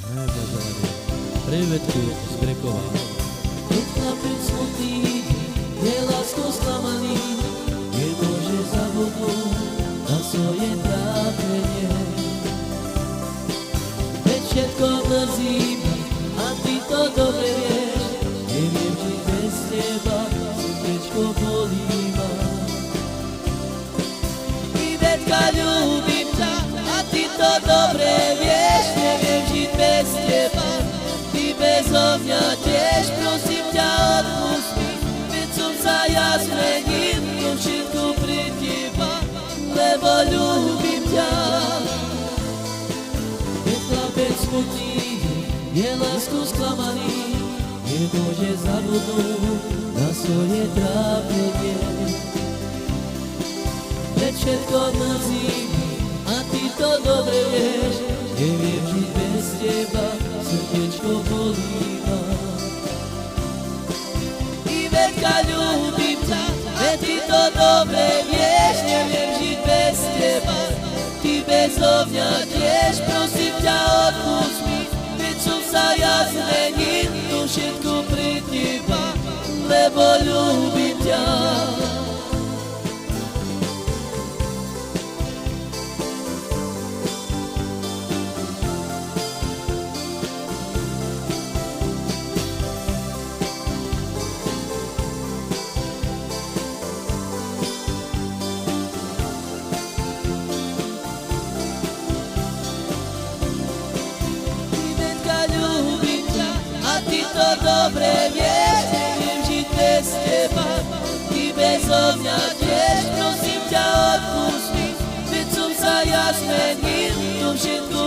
Najobľazovaný privetku z Brekova. Keď chlapec smutný je láskou sklamaný, nemôže zabudnúť na svoje trápenie. Veď všetko mrzí a ty to dobre vieš, neviem žiť bez teba, srdečko bolí ma. Ivetka, ľúbim ťa a ty to dobre vieš, neviem žiť bez teba, ty bezo mňa tiež, prosím ťa odpust mi, veď som sa ja zmenil, to všetko pre teba, lebo ľúbim ťa. Keď chlapec smutný je láskou sklamaný, nemôže zabudnúť na svoje trápenie. Veď všetko mrzí a ty to dobre vieš, neviem žiť bez teba, srdečko bolí ma. Ivetka, ľúbim ťa, veď ty to dobre vieš, neviem žiť bez teba, ty bezo mňa tiež, prosím ťa odpust mi, veď som sa ja zmenil, to všetko pre teba, lebo ľúbim ťa. Ty to dobre vieš, neviem žiť bez teba, ty bezo mňa tiež, prosím ťa odpust mi, veď som sa ja zmenil, to všetko